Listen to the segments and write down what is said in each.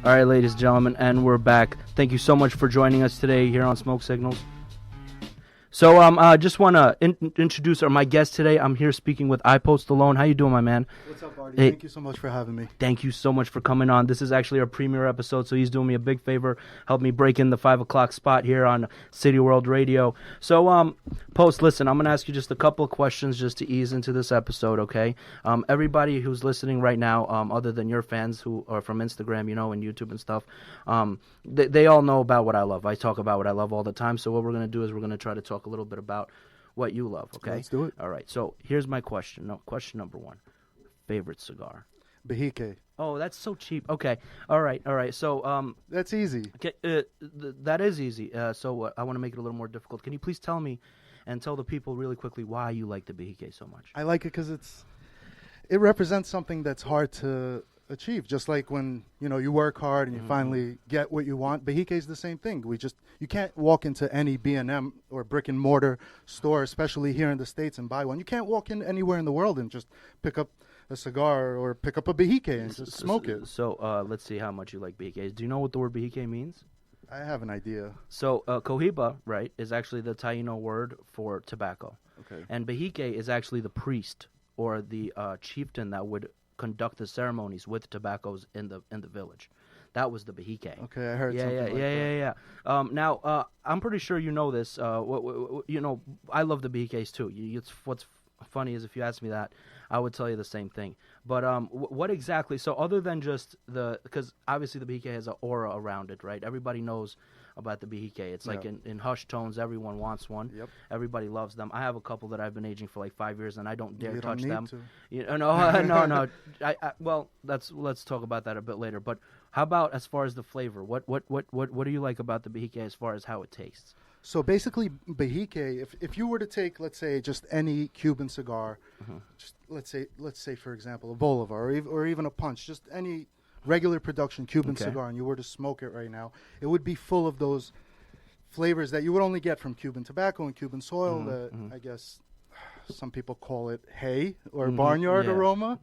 All right, ladies and gentlemen, and we're back. Thank you so much for joining us today here on Smoke Signals. So I just want to introduce my guest today. I'm here speaking with iPost Alone. How you doing, my man? What's up, Artie? Hey. Thank you so much for having me. Thank you so much for coming on. This is actually our premiere episode, so he's doing me a big favor. Help me break in the 5 o'clock spot here on City World Radio. So, Post, listen, I'm going to ask you just a couple of questions just to ease into this episode, okay? Everybody who's listening right now, other than your fans who are from Instagram, and YouTube and stuff, they all know about what I love. I talk about what I love all the time, so what we're going to do is we're going to try to talk a little bit about what you love, okay? Let's do it. All right, so here's my question. Question number one. Favorite cigar? Bahike. Oh, that's so cheap. Okay. All right. So, That's easy. okay, that is easy. So I want to make it a little more difficult. Can you please tell me and tell the people really quickly why you like the Bahike so much? I like it because it represents something that's hard to achieve. Just like when you work hard and you finally get what you want. Bahike is the same thing. You can't walk into any B&M or brick and mortar store, especially here in the States, and buy one. You can't walk in anywhere in the world and just pick up a cigar or pick up a Bahike and just smoke it. So let's see how much you like Bahike. Do you know what the word Bahike means? I have an idea. So Cohiba, right, is actually the Taino word for tobacco. Okay. And Bahike is actually the priest or the chieftain that would conduct the ceremonies with tobaccos in the village. That was the Bahike. Okay, I heard something like that. Yeah. Now, I'm pretty sure you know this. I love the Bahikes too. What's funny is if you ask me that, I would tell you the same thing. But what exactly? So other than just because obviously the Bahike has an aura around it, right? Everybody knows about the Bahike. It's like in hushed tones, everyone wants one. Yep. Everybody loves them. I have a couple that I've been aging for like 5 years, and I don't dare touch them. To. No. Well, let's talk about that a bit later. But how about as far as the flavor? What do you like about the Bahike as far as how it tastes? So basically, Bahike, if you were to take, let's say, just any Cuban cigar, just let's say for example a Bolivar or even a Punch, just any regular production Cuban cigar, and you were to smoke it right now, it would be full of those flavors that you would only get from Cuban tobacco and Cuban soil. That I guess some people call it hay or barnyard aroma.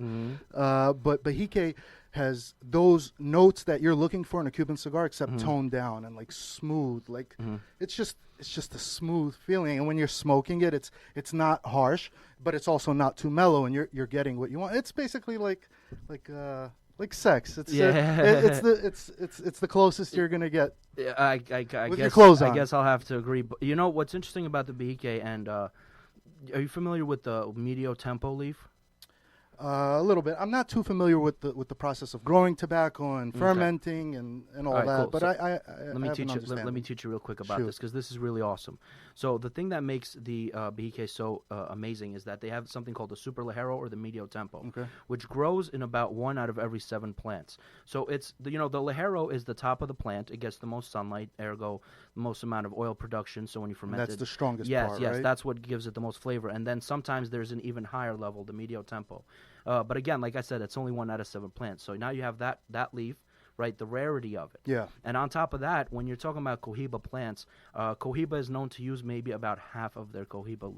But Bahike has those notes that you're looking for in a Cuban cigar, except toned down and like smooth. Like it's just a smooth feeling. And when you're smoking it, it's not harsh, but it's also not too mellow, and you're getting what you want. It's basically like sex. It's it's the closest you're gonna get. I with guess your clothes on. I guess I'll have to agree. But you know what's interesting about the Bahike, and are you familiar with the medio tempo leaf? A little bit. I'm not too familiar with the process of growing tobacco and fermenting and all right, that. cool. But So I let me have teach an you. Let understanding. me teach you real quick about Shoot. this because this is really awesome. So the thing that makes the Bahike so amazing is that they have something called the super ligero or the medio tempo, which grows in about 1 out of every 7 plants. So it's the ligero is the top of the plant. It gets the most sunlight, ergo the most amount of oil production. So when you ferment That's it, the strongest part, yes, right? that's what gives it the most flavor. And then sometimes there's an even higher level, the medio tempo. But again, like I said, it's only 1 out of 7 plants. So now you have that leaf, right? The rarity of it. Yeah. And on top of that, when you're talking about Cohiba plants, Cohiba is known to use maybe about half of their Cohiba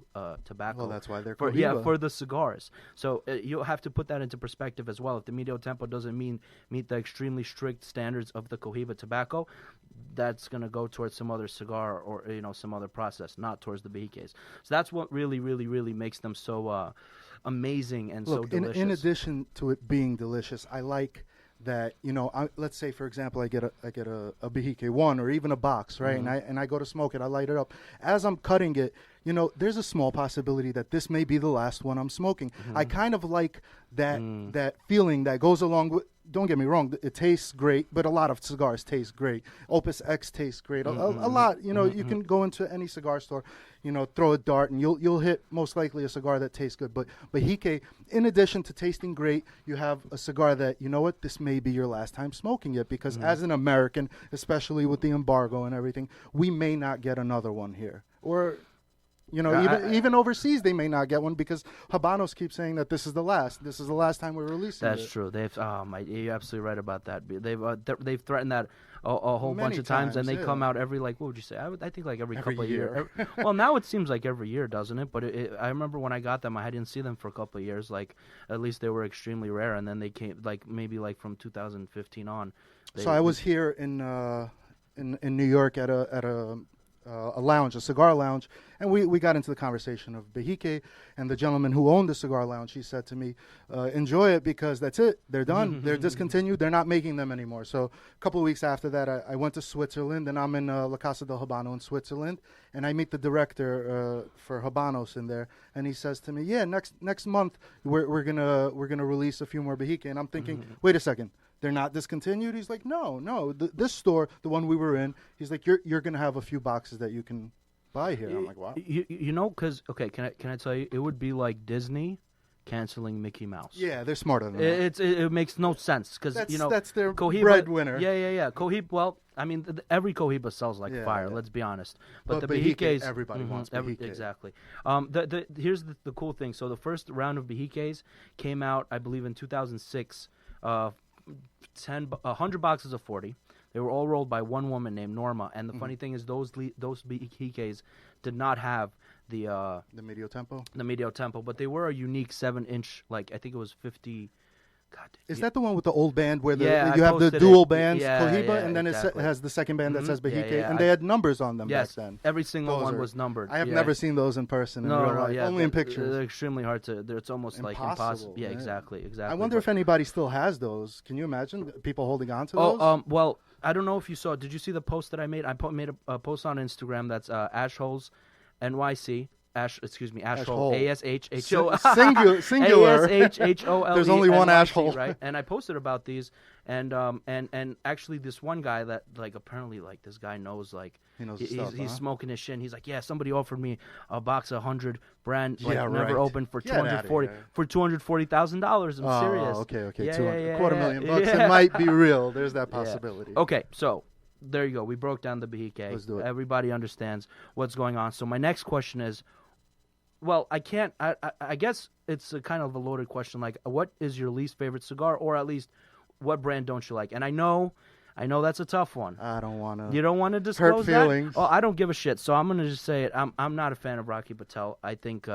tobacco. Well, that's why they're Cohiba. for the cigars. So you'll have to put that into perspective as well. If the medio tempo doesn't meet the extremely strict standards of the Cohiba tobacco, that's going to go towards some other cigar or some other process, not towards the Bahikes. So that's what really, really, really makes them so amazing and so delicious. In addition to it being delicious, I like that let's say for example I get a Bahike 1 or even a box, right? And I go to smoke it, I light it up. As I'm cutting it, there's a small possibility that this may be the last one I'm smoking. I kind of like that feeling that goes along with. Don't get me wrong, it tastes great, but a lot of cigars taste great. Opus X tastes great. A lot, you can go into any cigar store, throw a dart, and you'll hit most likely a cigar that tastes good. But Bahike, in addition to tasting great, you have a cigar that, this may be your last time smoking it, because as an American, especially with the embargo and everything, we may not get another one here. Or You know, even overseas they may not get one because Habanos keep saying that this is the last. This is the last time we're releasing That's it. true. You're absolutely right about that. They've threatened that a whole bunch of times, and they come out every, like, what would you say? I think like every couple of years. Well, now it seems like every year, doesn't it? But I remember when I got them, I didn't see them for a couple of years. Like, at least they were extremely rare, and then they came like maybe like from 2015 on. So I was here in New York at a lounge, a cigar lounge, and we got into the conversation of Behike, and the gentleman who owned the cigar lounge, he said to me, enjoy it because that's it. They're done. They're discontinued. They're not making them anymore. So a couple of weeks after that, I went to Switzerland, and I'm in La Casa del Habano in Switzerland, and I meet the director for Habanos in there, and he says to me, yeah, next month we're gonna release a few more Behike, and I'm thinking, wait a second. They're not discontinued? He's like, no. This store, the one we were in, he's like, you're going to have a few boxes that you can buy here. I'm like, wow. You know, because, okay, can I tell you, it would be like Disney canceling Mickey Mouse. Yeah, they're smarter than that. It makes no sense because, you know. That's their Cohiba, breadwinner. Yeah. Cohiba, well, I mean, every Cohiba sells like fire, let's be honest. But the Behikes. Everybody wants Behike. Exactly. Here's the cool thing. So the first round of Behikes came out, I believe, in 2006. 100 boxes of 40. They were all rolled by one woman named Norma. And the funny thing is, those Behikes did not have the medio tempo. The medio tempo, but they were a unique 7-inch. Like I think it was 50. God, is that the one with the old band where you have the posted dual bands, Cohiba, yeah, and then exactly. it has the second band that says Behike, yeah, and they had numbers on them yes, back then. Every single one was numbered. I have never seen those in person in real life, only in pictures. They're extremely hard to. It's almost like impossible. Yeah, exactly. I wonder if anybody still has those. Can you imagine people holding on to those? Well, I don't know if you saw. Did you see the post that I made? I made a post on Instagram that's ashholenyc. Ashhole. A-S-H-H-O. Singular. A-S-H-H-O-L-E. There's only one ashhole. Right? And I posted about these, and actually this one guy that, like, apparently, like, this guy knows, like, he's smoking his shit, and he's like, yeah, somebody offered me a box of 100 brand, like, never opened for $240,000. I'm serious. Okay. $250,000. It might be real. There's that possibility. Okay, so there you go. We broke down the Behike. Let's do it. Everybody understands what's going on. So my next question is, well, I guess it's a kind of a loaded question. Like, what is your least favorite cigar, or at least what brand don't you like? And I know that's a tough one. I don't want to. You don't want to disclose hurt feelings. that? Oh, I don't give a shit. So I'm gonna just say it. I'm not a fan of Rocky Patel. I think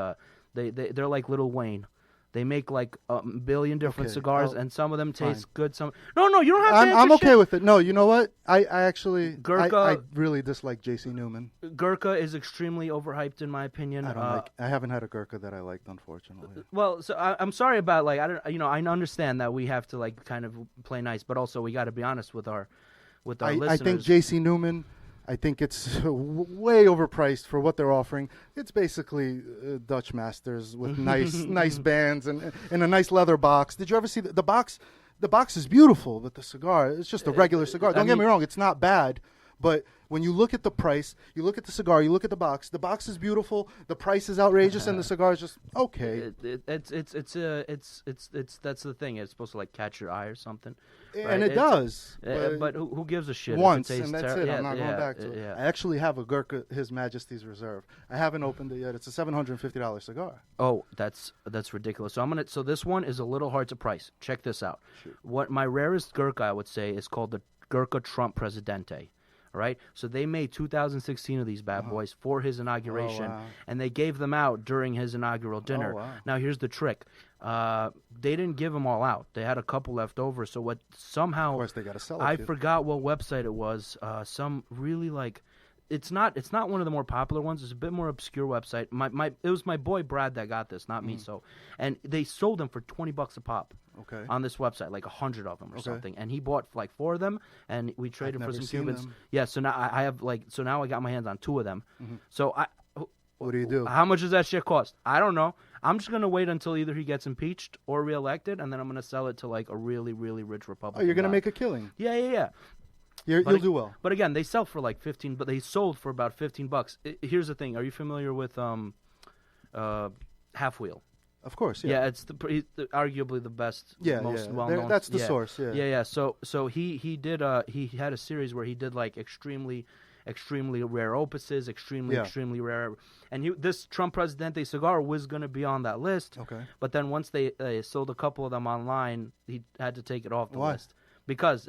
they're like Lil Wayne. They make like a billion different cigars, and some of them taste good. Some no, you don't have to answer I'm okay shit. with it. No, you know what? I actually Gurkha, I really dislike J.C. Newman. Gurkha is extremely overhyped in my opinion. I haven't had a Gurkha that I liked, unfortunately. Well, so I'm sorry about, like, I understand that we have to, like, kind of play nice, but also we got to be honest with our listeners. I think J.C. Newman. I think it's way overpriced for what they're offering. It's basically Dutch Masters with nice bands and in a nice leather box. Did you ever see the box? The box is beautiful, but the cigar, it's just a regular cigar. Don't get me wrong, it's not bad. But when you look at the price, you look at the cigar, you look at the box. The box is beautiful. The price is outrageous, and the cigar is just okay. It's that's the thing. It's supposed to, like, catch your eye or something. And right? it does. But who gives a shit? Once, if it and that's it. I'm not going back to it. I actually have a Gurkha, His Majesty's Reserve. I haven't opened it yet. It's a $750 cigar. Oh, that's ridiculous. So this one is a little hard to price. Check this out. Shoot. What my rarest Gurkha, I would say, is called the Gurkha Trump Presidente. Right, so they made 2016 of these bad boys for his inauguration, and they gave them out during his inaugural dinner. Now, here's the trick: they didn't give them all out. They had a couple left over. So what? Somehow, of course, they got to sell it. I forgot what website it was. Some really, like, it's not one of the more popular ones. It's a bit more obscure website. It was my boy Brad that got this, not me. So, and they sold them for $20 a pop. Okay. On this website, like 100 of them or something, and he bought like 4 of them, and we traded for some Cubans. Yeah, so now I have now I got my hands on 2 of them. So what do you do? How much does that shit cost? I don't know. I'm just gonna wait until either he gets impeached or reelected, and then I'm gonna sell it to, like, a really, really rich Republican. Oh, you're gonna guy. Make a killing. Yeah. You'll do well. But again, they sell for like 15, but they sold for about $15. Here's the thing: are you familiar with Half Wheel? Of course, yeah. It's arguably the best, most well-known. That's the source. Yeah. So he had a series where he did, like, extremely extremely rare opuses, extremely rare. And this Trump Presidente cigar was going to be on that list. Okay. But then once they sold a couple of them online, he had to take it off the Why? list because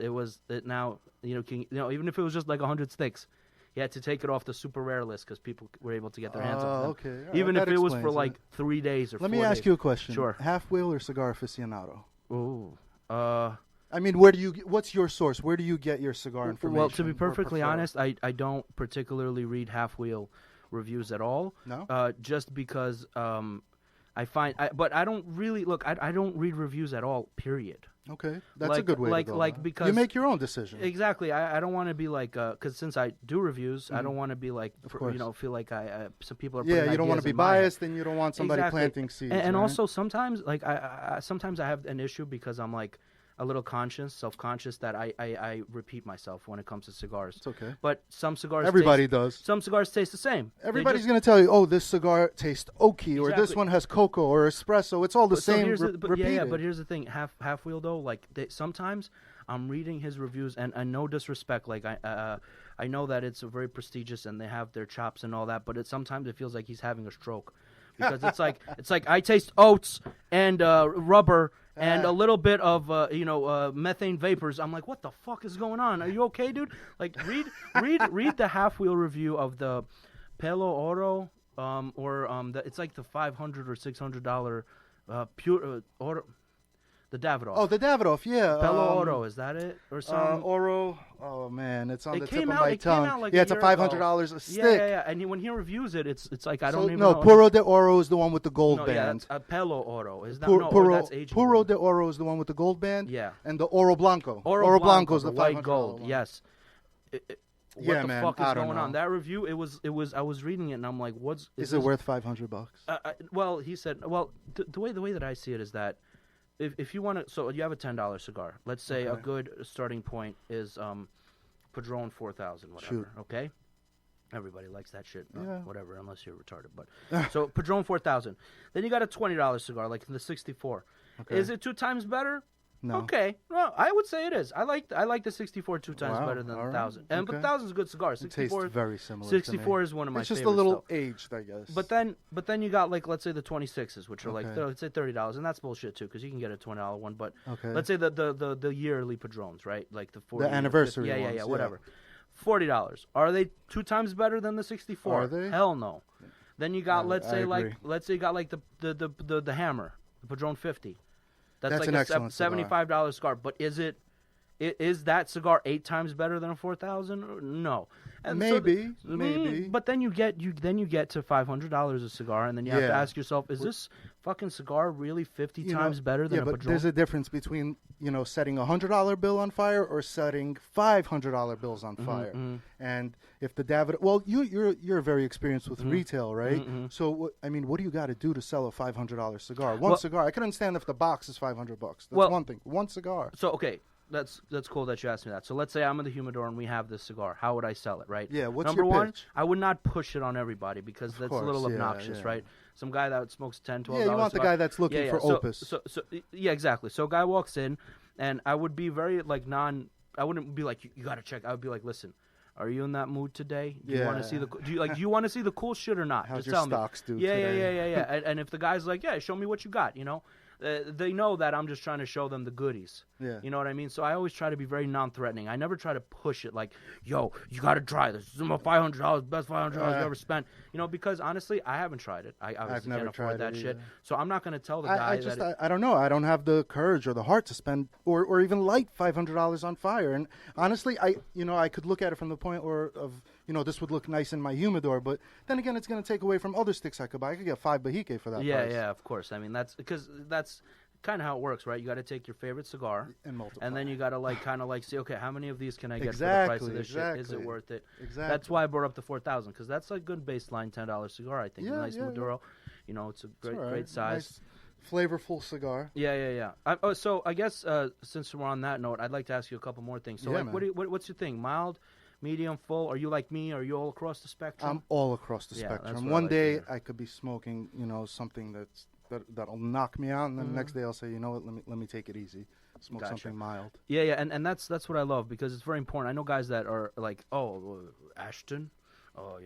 now even if it was just like 100 sticks. He had to take it off the super rare list because people were able to get their hands on them. Okay. All right, even if that it was for explains like it. 3 days or 4 Let days. me ask you a question. Sure. Half wheel or cigar aficionado? Ooh. I mean, what's your source? Where do you get your cigar information? Well, to be or perfectly prefer? honest, I don't particularly read half wheel reviews at all. No? Just because I find, but I don't really look. I don't read reviews at all. Period. Okay, that's a good way to go. Because you make your own decision. Exactly. I don't want to be like because since I do reviews, I don't want to be like feel like some people are. Yeah, you don't want to be biased, and you don't want somebody Exactly. planting seeds. And right? also sometimes like sometimes I have an issue because I'm like a little self-conscious that I repeat myself when it comes to cigars. It's okay. But some cigars does. Some cigars taste the same. Everybody's going to tell you, oh, this cigar tastes oaky, or this one has cocoa or espresso. It's all the same. Yeah, but here's the thing. Half wheel though, like sometimes I'm reading his reviews, and no disrespect, like I know that it's a very prestigious and they have their chops and all that, but sometimes it feels like he's having a stroke because it's like I taste oats and rubber. And a little bit of methane vapors. I'm like, what the fuck is going on? Are you okay, dude? Like, read the half wheel review of the Pelo Oro, it's like the $500 or $600 pure Oro, the Davidoff. Oh, the Davidoff, yeah. Pelo Oro, is that it or something? Oro. Oh man, it's on the tip of my It tongue. came out like it's a $500 a stick. Yeah. And when he reviews it, it's like I don't even know. Puro de Oro is the one with the gold band. Yeah, that's Pelo Oro. Is that that's aging? Puro de Oro is the one with the gold band. Yeah. And the Oro Blanco. Oro Blanco is the white $500 gold. one. Yes. What the fuck is going on? That review, it was. I was reading it and I'm like, is it worth $500? Well, he said. Well, the way that I see it is that if you want to, so you have a $10 cigar. Let's say a good starting point is Padron 4000, whatever. Shoot. Okay. Everybody likes that shit, whatever, unless you're retarded. But so Padron 4000. Then you got a $20 cigar, like the 64. Okay. Is it 2 times better? No. Okay. Well, I would say it is. I like the 64 2 times better than the 1000. And but 1000's a good cigar. 64 it tastes very similar. 64 is one of my favorites. It's just favorites, a little though. aged, I guess. But then you got like let's say the 26s, which are like let's say $30, and that's bullshit too, because you can get a $20 one. But let's say the yearly Padrones, right? Like the 40, the anniversary. Yeah, whatever. $40. Are they 2 times better than the 64? Are they? Hell no. Then you got let's say you got like the Hammer, the Padron 50. That's like an a excellent $75 cigar. But is that cigar 8 times better than a 4000? No. And maybe. But then you get to $500 a cigar, and then you have to ask yourself: is this fucking cigar really 50 times better than a Padron? But there's a difference between setting a $100 bill on fire or setting $500 bills on fire. And if the David, you're very experienced with retail, right? So what do you got to do to sell a $500 cigar? One cigar. I can understand if the box is $500. That's one thing. One cigar. So okay. That's cool that you asked me that. So let's say I'm in the humidor and we have this cigar. How would I sell it, right? Yeah, what's Number your one, pitch? I would not push it on everybody because that's a little obnoxious, right? Some guy that smokes $10, $12. Yeah, you want the guy that's looking for opus. So exactly. So a guy walks in, and I would be very I wouldn't be like you got to check. I would be like, listen, are you in that mood today? Do you want to see do you want to see the cool shit or not? How's Just your tell stocks me. do today? Yeah. And if the guy's like, yeah, show me what you got, they know that I'm just trying to show them the goodies. Yeah. You know what I mean? So I always try to be very non-threatening. I never try to push it like, yo, you got to try this. This is my $500, best $500 I've ever spent. Because honestly, I haven't tried it. I obviously can't afford that shit. So I'm not going to tell the guy I don't know. I don't have the courage or the heart to spend or even light $500 on fire. And honestly, I could look at it from the point of this would look nice in my humidor, but then again, it's going to take away from other sticks I could buy. I could get 5 Bahique for that price. Yeah, of course. I mean, that's kind of how it works, right? You got to take your favorite cigar and multiply. And then you got to see, okay, how many of these can I get for the price of this shit? Is it worth it? Exactly. That's why I brought up the 4000 because that's a good baseline $10 cigar. I think nice Maduro. It's a great size. Nice, flavorful cigar. Yeah. So I guess since we're on that note, I'd like to ask you a couple more things. So what's your thing? Mild, medium, full? Are you like me? Are you all across the spectrum? I'm all across the spectrum. One day I could be smoking, something that'll knock me out, and then the next day I'll say, let me take it easy. Smoke Gotcha. something mild. Yeah, and that's what I love because it's very important. I know guys that are like, oh, Ashton, oh,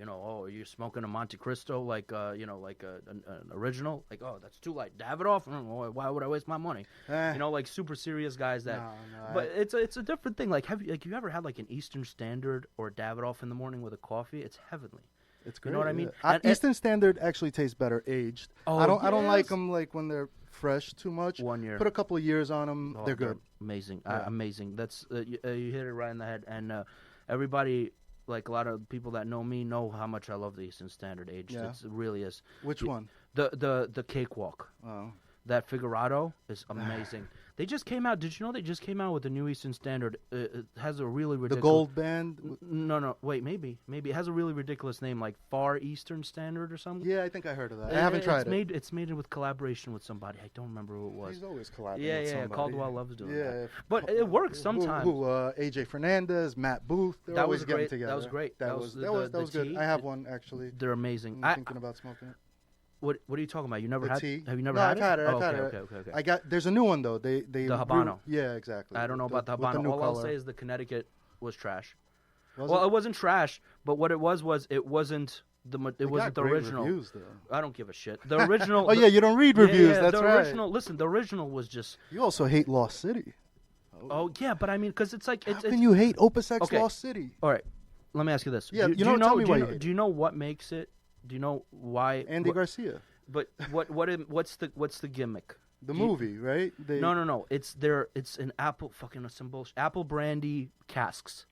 you're smoking a Monte Cristo like, like an original, like, oh, that's too light. Davidoff, why would I waste my money? Like super serious guys that. No, but it's a different thing. Like, have you ever had like an Eastern Standard or a Davidoff in the morning with a coffee? It's heavenly. It's great. You know what I mean? And Eastern Standard actually tastes better aged. Oh, I don't like them like when they're fresh too much. 1 year. Put a couple of years on them. Oh, they're good. Amazing. Yeah. Amazing. That's you hit it right in the head. And everybody, like a lot of people that know me, know how much I love the Eastern Standard aged. Yeah. It really is. Which one? The Cakewalk. Oh. That Figurado is amazing. They just came out. Did you know they just came out with the new Eastern Standard? It has a really ridiculous. The gold band? No. Wait, maybe. It has a really ridiculous name, like Far Eastern Standard or something. Yeah, I think I heard of that. I haven't tried it. It's made with collaboration with somebody. I don't remember who it was. He's always collaborating with somebody. Caldwell loves doing that. Yeah. But it works sometimes. AJ Fernandez, Matt Booth. They're always getting together. That was great. That was good. tea. I have one actually. They're amazing. I'm thinking about smoking it. What are you talking about? You never had? Tea. Have you never had it? I've had it. Oh, I've had it. Okay. There's a new one though. They the Habano. Yeah, exactly. I don't know about the Habano. new All color. I'll say is the Connecticut was trash. Was It wasn't trash, but what it was it wasn't the great original. Reviews, though. I don't give a shit. The original. Oh yeah, you don't read reviews. Yeah, that's the right. original. Listen, the original was just. You also hate Lost City. Oh yeah, but I mean, because it's like How can you hate Opus X Okay. Lost City? All right, let me ask you this. Yeah, do tell me why you hate it. Do you know what makes it? Do you know why? Andy Garcia. But what's the gimmick? The movie, right? No. It's an apple some bullshit. Apple brandy casks.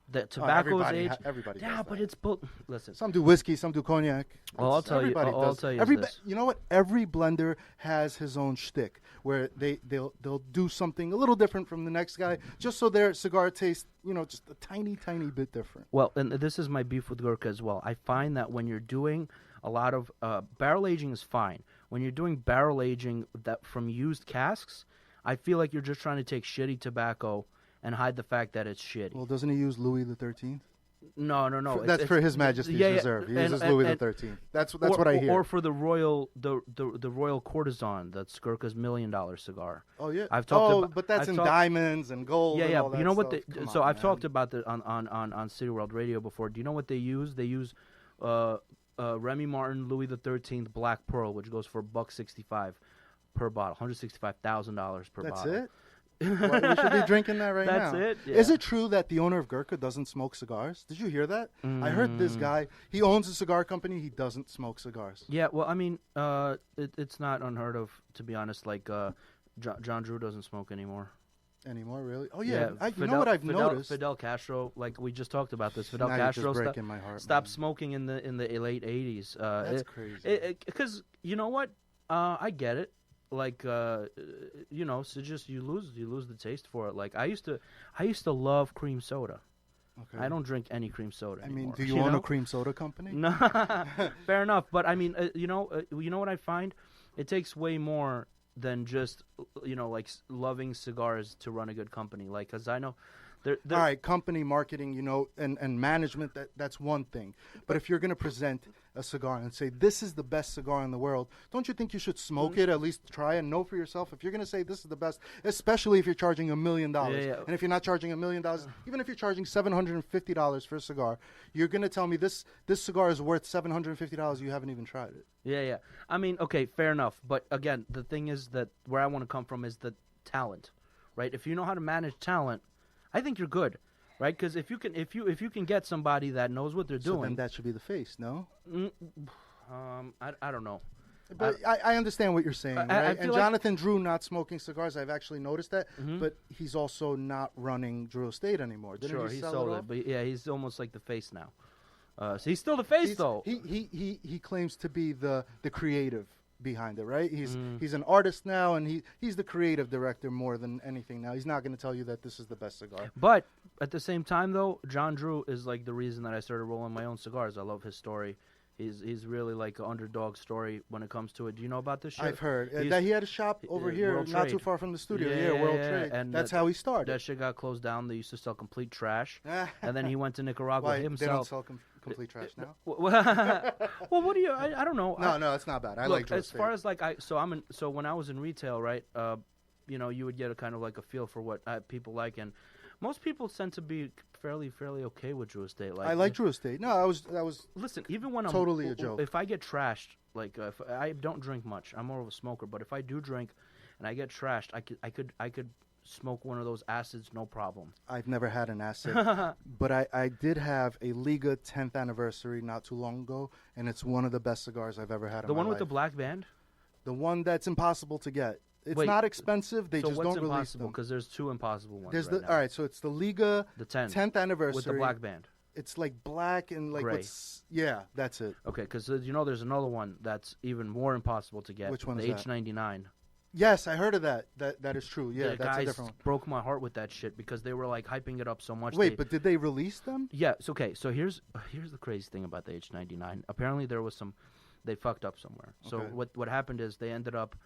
The tobacco is aged. Everybody. Yeah, does but that. it's Listen. Some do whiskey, some do cognac. I'll tell you. I'll tell you this. You know what? Every blender has his own shtick, where they'll do something a little different from the next guy, just so their cigar tastes, just a tiny bit different. Well, and this is my beef with Gurkha as well. I find that when you're doing a lot of barrel aging is fine. When you're doing barrel aging that from used casks, I feel like you're just trying to take shitty tobacco and hide the fact that it's shitty. Well, doesn't he use Louis XIII? No. That's for His Majesty's Reserve. He uses Louis XIII. That's what I hear. Or for the royal courtezan. That's Gurkha's $1 million cigar. Oh yeah. But that's in diamonds and gold. Yeah. And all But that you know what? stuff. I've talked about that on City World Radio before. Do you know what they use? They use Remy Martin Louis XIII Black Pearl, which goes for $165 per bottle, $165,000 per bottle. That's it. Well, we should be drinking that right now. That's it. Yeah. Is it true that the owner of Gurkha doesn't smoke cigars? Did you hear that? I heard this guy. He owns a cigar company. He doesn't smoke cigars. Yeah. Well, I mean, it's not unheard of, to be honest. Like John Drew doesn't smoke anymore. Anymore, really? Oh yeah. You know what I've noticed? Fidel Castro, like we just talked about this. Fidel Now Castro you're just breaking my heart, stopped man. smoking in the late '80s. That's crazy. Because you know what? I get it. Like so just you lose the taste for it. Like I used to love cream soda. Okay. I don't drink any cream soda anymore. I mean, do you own a cream soda company? No, fair enough. But I mean, you know what I find? It takes way more than just like loving cigars to run a good company. Like, cause I know. All right, company marketing, and management, that's one thing. But if you're going to present a cigar and say, this is the best cigar in the world, don't you think you should smoke it, at least try and know for yourself? If you're going to say this is the best, especially if you're charging $1 million. Yeah. And if you're not charging $1 million, even if you're charging $750 for a cigar, you're going to tell me this cigar is worth $750, you haven't even tried it. Yeah. I mean, okay, fair enough. But again, the thing is that where I want to come from is the talent, right? If you know how to manage talent, I think you're good, right? Because if you can get somebody that knows what they're doing, then that should be the face, no? I don't know. But I understand what you're saying, right? And like Jonathan Drew not smoking cigars, I've actually noticed that. But he's also not running Drew Estate anymore. Didn't he sold it? But yeah, he's almost like the face now. So he's still the face, though. He claims to be the creative behind it, right? He's an artist now, and he's the creative director more than anything now. He's not going to tell you that this is the best cigar. But at the same time, though, John Drew is like the reason that I started rolling my own cigars. I love his story. He's really like an underdog story when it comes to it. Do you know about this shit? I've heard that he had a shop over here, not too far from the studio. Yeah, World Trade. And that's how he started. That shit got closed down. They used to sell complete trash, and then he went to Nicaragua himself. They don't sell complete trash now? Well, what do you? I don't know. No, it's not bad. I like Drew as Estate. far as like so when I was in retail, right? you would get a kind of like a feel for what people like, and most people tend to be fairly okay with Drew Estate. Like, I like Drew Estate. No, I was. Listen, even when totally a joke. If I get trashed, like if I don't drink much, I'm more of a smoker. But if I do drink, and I get trashed, I could smoke one of those acids, no problem. I've never had an acid, but I did have a Liga 10th anniversary not too long ago, and it's one of the best cigars I've ever had in my life. The one with the black band? The one that's impossible to get. It's not expensive. They just don't release them. So what's impossible? Because there's two impossible ones. There's right now. All right, so it's the Liga the 10th anniversary with the black band. It's like black and like gray. Yeah, that's it. Okay, because there's another one that's even more impossible to get. Which one is that? The H99. Yes, I heard of that. That is true. Yeah, the that's guys a different one. broke my heart with that shit because they were like hyping it up so much. Wait, but did they release them? Yeah. Okay. So here's the crazy thing about the H99. Apparently there was they fucked up somewhere. So what happened is they ended up.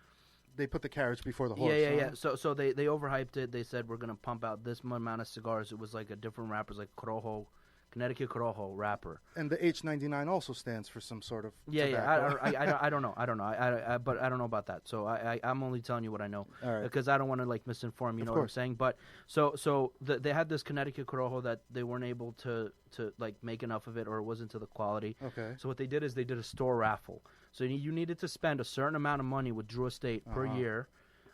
They put the carriage before the horse. Yeah. So they overhyped it. They said we're gonna pump out this amount of cigars. It was like a different wrapper, like Corojo, Connecticut Corojo wrapper. And the H99 also stands for some sort of tobacco. I don't know. But I don't know about that. So I'm only telling you what I know because I don't want to like misinform. You know what I'm saying? But so they had this Connecticut Corojo that they weren't able to like make enough of it, or it wasn't to the quality. Okay. So what they did is they did a store raffle. So you needed to spend a certain amount of money with Drew Estate per year.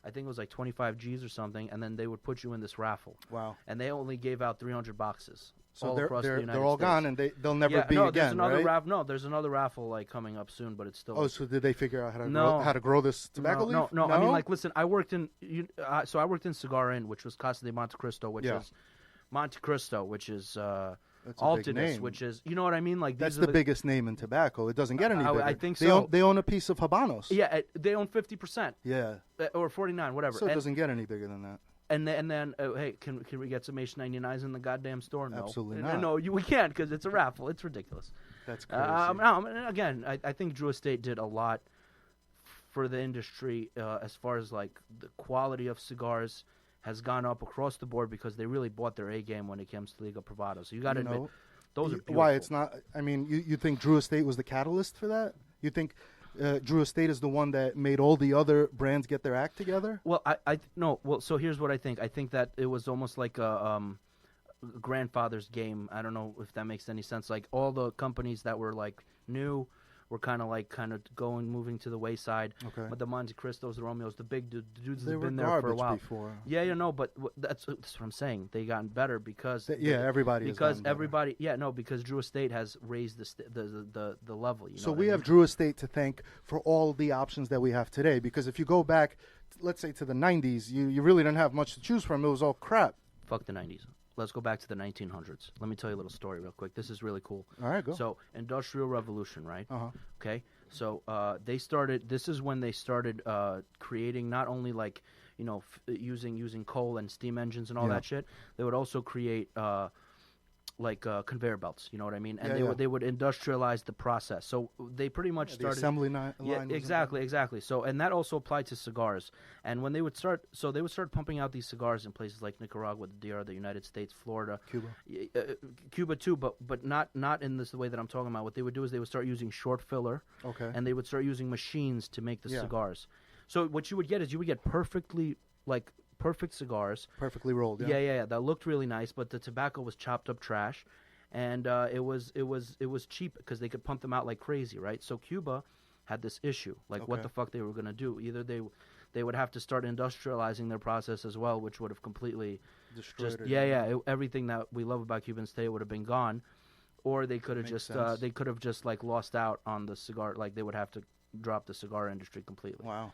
I think it was like 25 G's or something, and then they would put you in this raffle. Wow. And they only gave out 300 boxes. So all across the United they're all States. gone, and they'll never be there's again, another right? No, there's another raffle like coming up soon, but it's still. Oh, so did they figure out how to grow this tobacco leaf? No. I mean, like, listen, I worked in so I worked in Cigar Inn, which was Casa de Monte Cristo, which is Monte Cristo, which is Altadis, which is, you know what I mean? Like that's the biggest name in tobacco. It doesn't get any bigger. I think so. They own a piece of Habanos. Yeah, they own 50%. Yeah, or 49, whatever. So it doesn't get any bigger than that. And then hey, can we get some H99s in the goddamn store? No, absolutely not. No, we can't because it's a raffle. It's ridiculous. That's crazy. Again, I think Drew Estate did a lot for the industry as far as like the quality of cigars has gone up across the board because they really bought their A game when it comes to Liga Privada. So you got to admit, those are beautiful. Why it's not? I mean, you think Drew Estate was the catalyst for that? You think Drew Estate is the one that made all the other brands get their act together? Well, no. Well, so here's what I think. I think that it was almost like a grandfather's game. I don't know if that makes any sense. Like all the companies that were like new were kind of moving to the wayside. Okay. But the Monte Cristos, the Romeos, the big dudes that have been there for a while. Before. Yeah, but that's what I'm saying. They gotten better because everybody. Because everybody, because Drew Estate has raised the level. You know so we have Drew Estate to thank for all the options that we have today. Because if you go back, let's say to the '90s, you really didn't have much to choose from. It was all crap. Fuck the '90s. Let's go back to the 1900s. Let me tell you a little story real quick. This is really cool. All right, go. So, Industrial Revolution, right? Uh-huh. Okay. So, this is when they started creating not only like, using coal and steam engines and all that shit. They would also create conveyor belts, you know what I mean? And they would industrialize the process. So they pretty much started the assembly line. Yeah, exactly. So and that also applied to cigars. And when they would start pumping out these cigars in places like Nicaragua, the DR, the United States, Florida, Cuba too, but not in the way that I'm talking about. What they would do is they would start using short filler, and they would start using machines to make the cigars. So what you would get is perfect cigars, perfectly rolled. Yeah. That looked really nice, but the tobacco was chopped up trash, and it was cheap because they could pump them out like crazy, right? So Cuba had this issue, what the fuck they were gonna do? Either they would have to start industrializing their process as well, which would have completely destroyed everything that we love about Cuban State would have been gone, or they could have just like lost out on the cigar, like they would have to drop the cigar industry completely. Wow.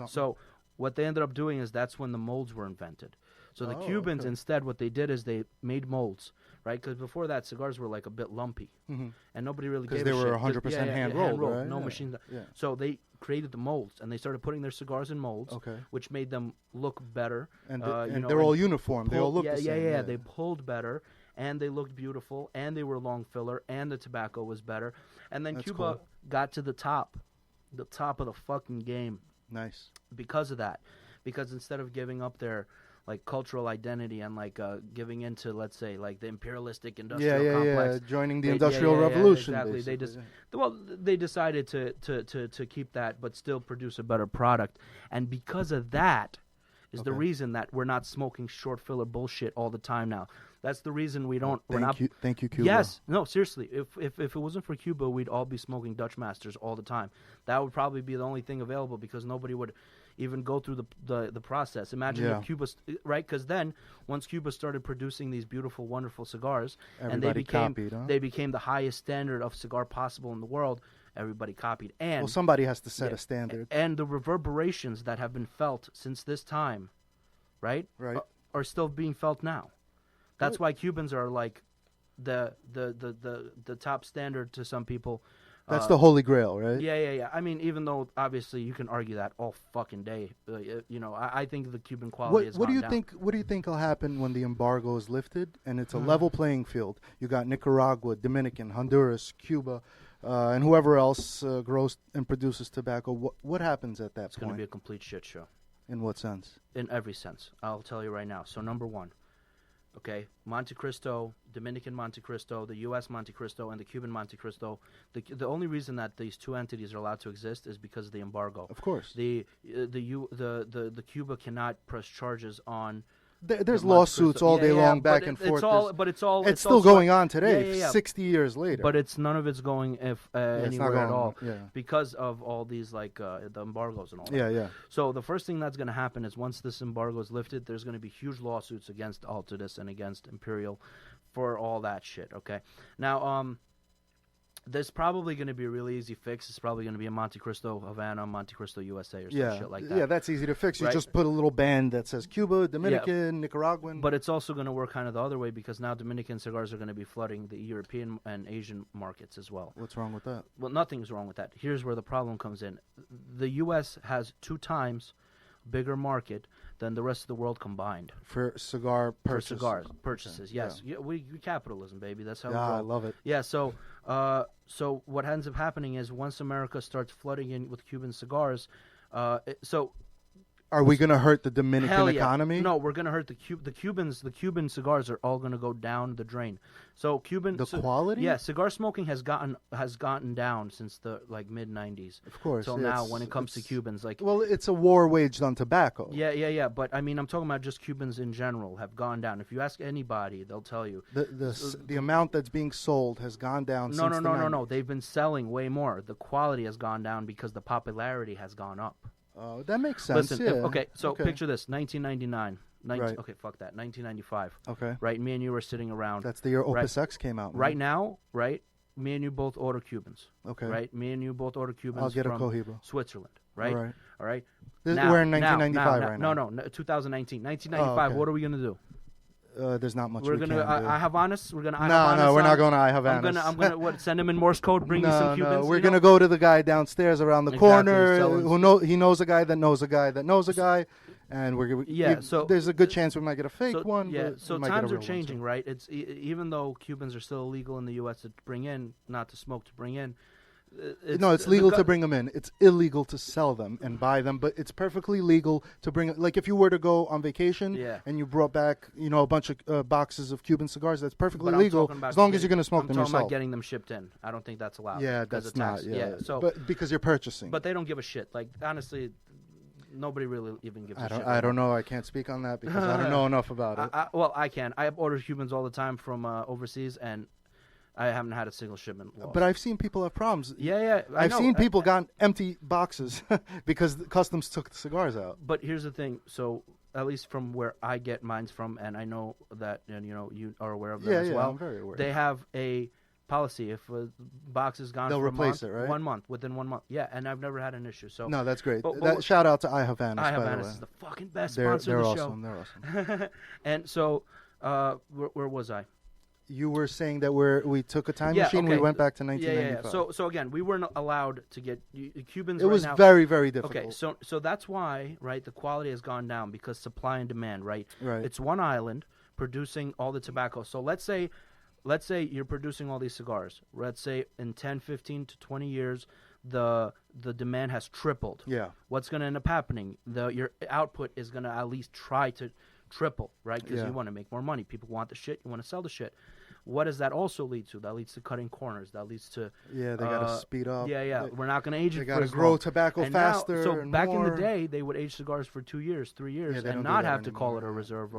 So what they ended up doing is that's when the molds were invented. So the Cubans, instead, what they did is they made molds, right? Because before that, cigars were like a bit lumpy, and nobody really gave a shit. Because they were 100% hand-rolled, right? No machines. Yeah. So they created the molds, and they started putting their cigars in molds, which made them look better. And they're all uniform. They all look the same. Yeah. They pulled better, and they looked beautiful, and they were long filler, and the tobacco was better. And then Cuba got to the top of the fucking game. Nice. Because of that. Because instead of giving up their cultural identity and giving into, let's say, like the imperialistic industrial complex. Joining the Industrial Revolution. Exactly. They decided to keep that but still produce a better product. And because of that is the reason that we're not smoking short filler bullshit all the time now. That's the reason we don't. Thank you, Cuba. Yes, no, seriously. If it wasn't for Cuba, we'd all be smoking Dutch Masters all the time. That would probably be the only thing available because nobody would even go through the process. Imagine if Cuba, right? Because then once Cuba started producing these beautiful, wonderful cigars, and they became the highest standard of cigar possible in the world. Everybody copied, and somebody has to set a standard, and the reverberations that have been felt since this time, right, are still being felt now. That's why Cubans are like the top standard to some people. That's the holy grail, right? Yeah. I mean, even though obviously you can argue that all fucking day, I think the Cuban quality is. What do you think? What do you think will happen when the embargo is lifted and it's a level playing field? You got Nicaragua, Dominican, Honduras, Cuba, and whoever else grows and produces tobacco. What happens at that point? It's going to be a complete shit show. In what sense? In every sense. I'll tell you right now. So number one. Okay, Monte Cristo, Dominican Monte Cristo, the U.S. Monte Cristo, and the Cuban Monte Cristo. The only reason that these two entities are allowed to exist is because of the embargo. Of course. The Cuba cannot press charges on. There's lawsuits all day long, back and forth. It's still going on today, 60 years later. But none of it's going anywhere at all because of all these the embargoes and all that. Yeah. So the first thing that's going to happen is once this embargo is lifted, there's going to be huge lawsuits against Altadis and against Imperial for all that shit. Okay, now there's probably going to be a really easy fix. It's probably going to be a Monte Cristo Havana, Monte Cristo USA, or some shit like that. Yeah, that's easy to fix. You just put a little band that says Cuba, Dominican, Nicaraguan. But it's also going to work kind of the other way because now Dominican cigars are going to be flooding the European and Asian markets as well. What's wrong with that? Well, nothing's wrong with that. Here's where the problem comes in. The U.S. has 2 times bigger market than the rest of the world combined for cigar purchases. For cigars purchases, yes. Yeah, we capitalism, baby. That's how we roll. I love it. Yeah, so what ends up happening is once America starts flooding in with Cuban cigars, are we going to hurt the Dominican economy? No, we're going to hurt the Cubans. The Cuban cigars are all going to go down the drain. So quality? Yeah, cigar smoking has gotten down since the mid '90s. Of course. Till now, when it comes to Cubans, it's a war waged on tobacco. Yeah. But I mean, I'm talking about just Cubans in general have gone down. If you ask anybody, they'll tell you the amount that's being sold has gone down. No. They've been selling way more. The quality has gone down because the popularity has gone up. Oh, that makes sense. Listen, picture this: 1999. Right. Okay, fuck that. 1995. Okay. Right, me and you were sitting around. That's the year Opus X came out. Right now, right, me and you both order Cubans. Okay. Right, me and you both order Cubans. I'll get from a Cohiba. Switzerland. Right. All right. Now, we're in 1995 right now. No, 2019. 1995. What are we gonna do? There's not much we're gonna Havanas. We're gonna no, we're not going to Havanas. I'm gonna send him in Morse code. Bring you some Cubans. No, we're gonna go to the guy downstairs around the corner he knows a guy that knows a guy that knows a guy, and there's a good chance we might get a fake one. Yeah, so times are changing, right? It's even though Cubans are still illegal in the U.S. to bring in, not to smoke, to bring in. It's legal to bring them in. It's illegal to sell them and buy them, but it's perfectly legal to bring. Like if you were to go on vacation and you brought back, a bunch of boxes of Cuban cigars, that's perfectly legal as long as you're going to smoke them yourself. I'm talking about getting them shipped in. I don't think that's allowed. Yeah, that's not. Yeah, so but because you're purchasing. But they don't give a shit. Like honestly, nobody really even gives a shit. I don't know. I can't speak on that because I don't know enough about it. I can. I have ordered Cubans all the time from overseas and. I haven't had a single shipment lost. But I've seen people have problems. Yeah. I've seen people got empty boxes because customs took the cigars out. But here's the thing. So at least from where I get mine from, and I know that you are aware of them as well. I'm very aware. They have a policy. If a box is gone they'll for replace a month, it, right? 1 month, within 1 month. Yeah, and I've never had an issue. So no, that's great. Shout out to Havanas. Havanas is the fucking best sponsor of the show. They're awesome. And so, where was I? You were saying that we took a time machine. Okay. We went back to 1995. Yeah. So again, we weren't allowed to get Cubans. It was very, very difficult. Okay, so that's why, right? The quality has gone down because supply and demand, right? Right. It's one island producing all the tobacco. So let's say you're producing all these cigars. Let's say in 10, 15 to 20 years, the demand has tripled. Yeah. What's going to end up happening? Your output is going to at least try triple, right? Because you want to make more money. People want the shit. You want to sell the shit. What does that also lead to? That leads to cutting corners. That leads to they got to speed up. We're not going to age it. They got to grow tobacco faster. So and back more. in the day, they would age cigars for 2 years, 3 years, and not have to call it a reserve.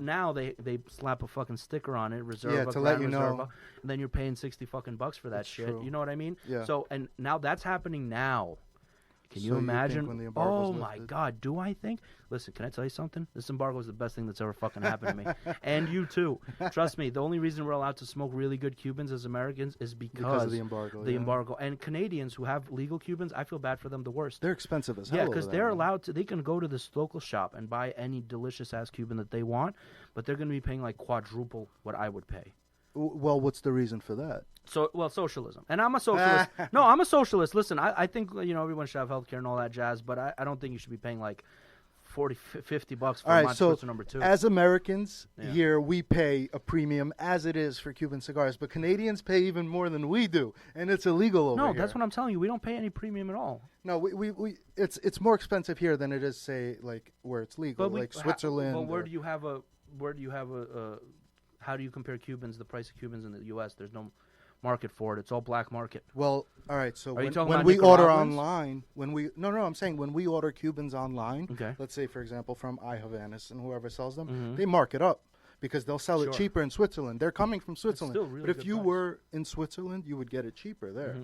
Now they slap a fucking sticker on it, reserve to let you know. And then you're paying $60 for that shit. True. You know what I mean? Yeah. So and now that's happening now. Can you So imagine? when the embargo's My lifted? God, do I think? Listen, can I tell you something? This embargo is the best thing that's ever fucking happened to me. And you too. Trust me, the only reason we're allowed to smoke really good Cubans as Americans is because of the embargo. The embargo. And Canadians who have legal Cubans, I feel bad for them the worst. They're expensive as hell. Yeah, because they're allowed to, they can go to this local shop and buy any delicious ass Cuban that they want, but they're going to be paying like quadruple what I would pay. Well, what's the reason for that? Socialism. And I'm a socialist. No, I'm a socialist. Listen, I think, everyone should have healthcare and all that jazz, but I don't think you should be paying like $40, $50 for a Monte number 2. As Americans here, we pay a premium as it is for Cuban cigars, but Canadians pay even more than we do, and it's illegal over here. No, that's what I'm telling you. We don't pay any premium at all. No, we it's more expensive here than it is, say, like where it's legal, like Switzerland. Well, where do you have a how do you compare Cubans, the price of Cubans in the U.S.? There's no market for it. It's all black market. Well, all right. So when we order online, I'm saying when we order Cubans online, okay. Let's say, for example, from iHavanas and whoever sells them, they mark it up because they'll sell it cheaper in Switzerland. They're coming from Switzerland. Really, but if you were in Switzerland, you would get it cheaper there.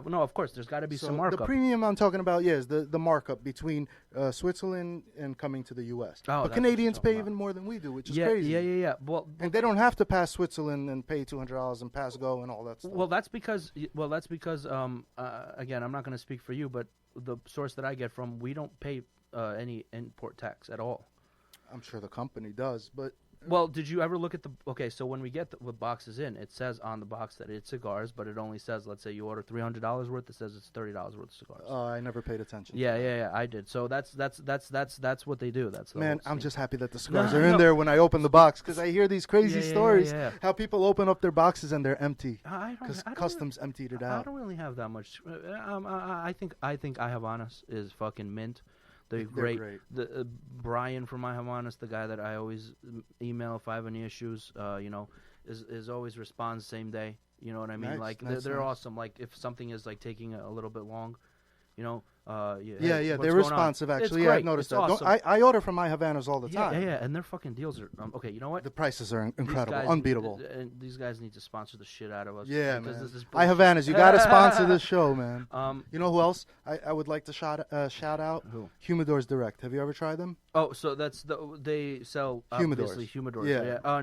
No, of course. There's got to be some markup. The premium I'm talking about, is the markup between Switzerland and coming to the U.S. But Canadians pay even more than we do, which is crazy. Yeah. Well, and they don't have to pass Switzerland and pay $200 and pass go and all that stuff. Well, that's because again, I'm not going to speak for you, but the source that I get from, we don't pay any import tax at all. I'm sure the company does, but... Well, did you ever look at so when we get the boxes in, it says on the box that it's cigars, but it only says, let's say you order $300 worth, it says it's $30 worth of cigars. I never paid attention. Yeah, I did. So that's what they do. That's the I'm just happy that the cigars are in there when I open the box, because I hear these crazy stories, how people open up their boxes and they're empty, because customs emptied it out. I don't really have that much. I think iHavanas is fucking mint. They're great. Brian from My Havanas, the guy that I always email if I have any issues, is always responds same day. You know what I mean? They're awesome. Like if something is like taking a little bit long, they're responsive actually. Yeah, I've noticed that. Awesome. I order from My Havanas all the time. Yeah, and their fucking deals are okay. You know what? The prices are incredible, unbeatable. And these guys need to sponsor the shit out of us. Yeah, man. My Havanas, you got to sponsor this show, man. You know who else I would like to shout out? Who? Humidors Direct. Have you ever tried them? Oh, so they sell humidors. Yeah.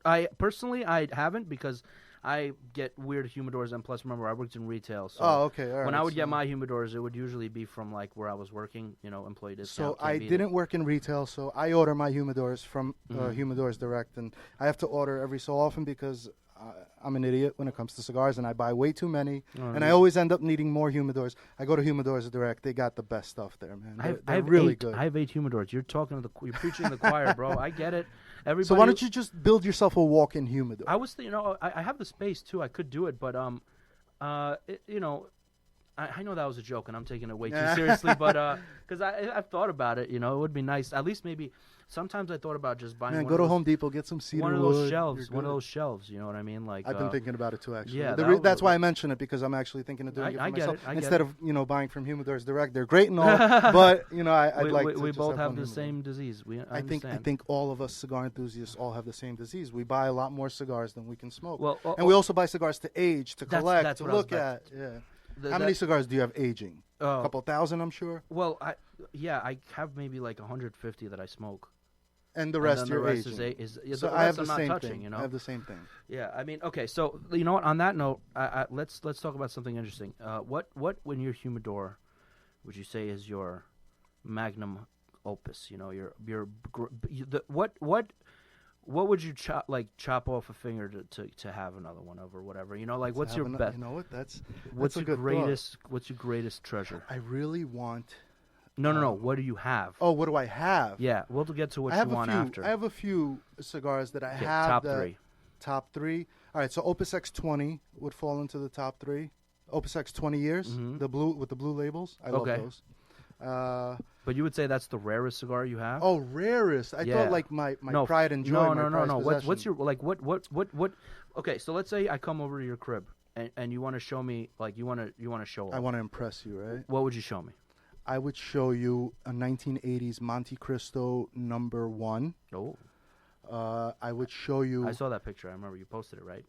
I personally haven't, because I get weird humidors, and plus, remember, I worked in retail. So okay. All right. When I would get my humidors, it would usually be from like where I was working, employee discount. So I didn't work in retail, so I order my humidors from Humidors Direct, and I have to order every so often because I'm an idiot when it comes to cigars, and I buy way too many, and I always end up needing more humidors. I go to Humidors Direct; they got the best stuff there, man. They're really good. I have 8 humidors. You're preaching to the choir, bro. I get it. Everybody, so why don't you just build yourself a walk-in humidor? I was, I have the space too. I could do it, but I know that was a joke, and I'm taking it way too seriously. But because I've thought about it, it would be nice. At least maybe sometimes I thought about just buying. Go to Home Depot, get some cedar wood. One of those shelves. You know what I mean? Like I've been thinking about it too. Actually, yeah. That's why I mention it, because I'm actually thinking of doing it for myself instead of buying from Humidors Direct. They're great and all, but I'd like to. We just both have the same disease. I think all of us cigar enthusiasts all have the same disease. We buy a lot more cigars than we can smoke, and we also buy cigars to age, to collect, to look at. Yeah. How many cigars do you have aging? A couple thousand, I'm sure. Well, I have maybe like 150 that I smoke. And the rest you're aging. So I have the same thing. I have the same thing. Yeah, I mean, okay. So you know what? On that note, let's talk about something interesting. What when your humidor would you say is your magnum opus? What would you chop off a finger to have another one of, or whatever? What's your best? You know what? What's your greatest treasure? I really want. No. What do you have? Oh, what do I have? Yeah, we'll get to what you want after. I have a few cigars that I have. Top three. All right, so Opus X20 would fall into the top 3. Opus X 20 years, the blue with the blue labels. I love those. But you would say that's the rarest cigar you have? Oh, rarest. I thought like my pride and joy. No. What's your like what? Okay, so let's say I come over to your crib and you want to show me like you want to show off. I want to impress you, right? What would you show me? I would show you a 1980s Monte Cristo number 1. Oh. I would show you. I saw that picture. I remember you posted it, right?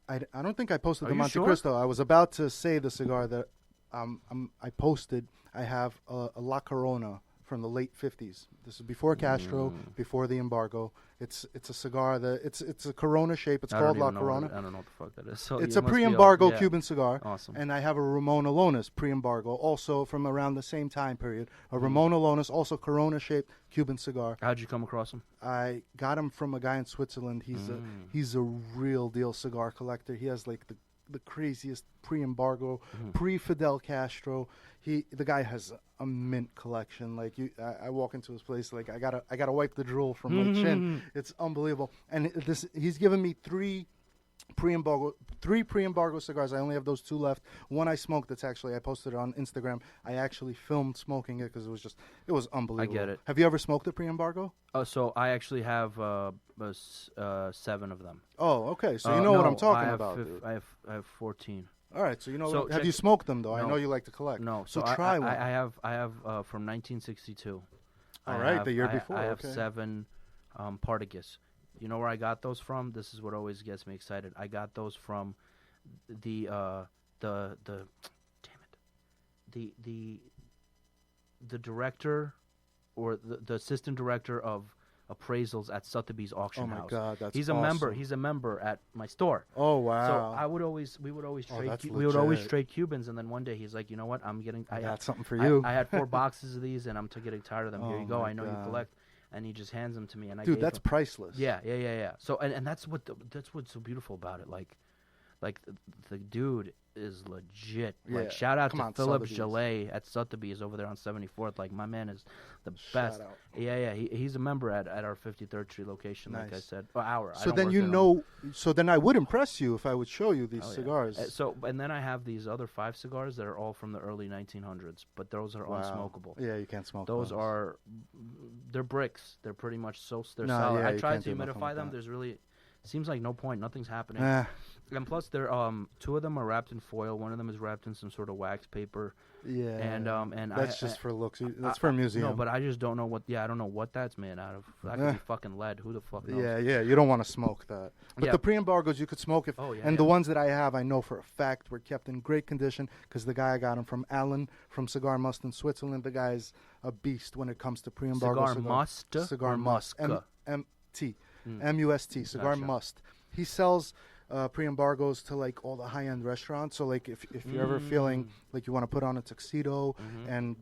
I don't think I posted Are the you Monte sure? Cristo. I was about to say the cigar that I posted. I have a La Corona from the late 50s. This is before Castro, before the embargo. It's a cigar that it's a Corona shape. It's called La Corona. I don't know what the fuck that is. So it's it a must be pre-embargo yeah. Cuban cigar. Awesome. And I have a Ramon Alonis pre-embargo, also from around the same time period. A Ramon Alonis, also Corona-shaped Cuban cigar. How'd you come across him? I got him from a guy in Switzerland. He's a real deal cigar collector. He has like the craziest pre-embargo, pre-Fidel Castro. The guy has a mint collection. Like I walk into his place, like I gotta wipe the drool from my chin. It's unbelievable. And he's given me three pre-embargo cigars. I only have those 2 left. One I smoked. I posted it on Instagram. I actually filmed smoking it because it was unbelievable. I get it. Have you ever smoked a pre-embargo? So I actually have 7 of them. Oh, okay. So you know what I'm talking about. Dude. I have 14. All right. So you know. So have you smoked them though? No. I know you like to collect. No. So I, try I, one. I have from 1962. All right, the year before. I have okay. 7 Partagas. You know where I got those from? This is what always gets me excited. I got those from the director or the assistant director of appraisals at Sotheby's auction house. Oh my God, that's He's awesome. a member. He's a member at my store. Oh wow. So we would always trade that's we would always legit. trade Cubans, and then one day he's like, you know what? I got something for you. I had 4 boxes of these, and I'm getting tired of them. Here Oh you go. my I know you God. collect. And he just hands them to me, and I Dude, gave that's him. priceless. Yeah. So and that's what's so beautiful about it. Like the dude is legit. Yeah. Like shout out Come to on, Philip Sotheby's. Jallet at Sotheby's over there on 74th. Like my man is the Shout best. out. Yeah. He's a member at our 53rd Street location. Like I Nice. said, our. So then you know. So then I would impress you if I would show you these cigars. And then I have these other 5 cigars that are all from the early 1900s, but those are unsmokable. Yeah, you can't smoke Those they're bricks. They're pretty much they're No, solid. yeah, I you tried can't to do nothing humidify with them. that. There's really seems like no point. Nothing's happening. And plus, they're 2 of them are wrapped in foil. One of them is wrapped in some sort of wax paper. Yeah. And that's just for looks. That's for a museum. No, but I just don't know what. Yeah, I don't know what that's made out of. That could be fucking lead. Who the fuck knows? Yeah. You don't want to smoke that. But Yeah. the pre-embargoes you could smoke if. Oh, yeah, and yeah. the ones that I have, I know for a fact were kept in great condition because the guy I got them from, Alan from Cigar Must in Switzerland. The guy's a beast when it comes to pre-embargo Cigar Must? Cigar Or Must. Musk? M-T. M-U-S-T. Cigar Gotcha. Must. He sells pre-embargoes to like all the high-end restaurants. So like if you're ever feeling like you want to put on a tuxedo and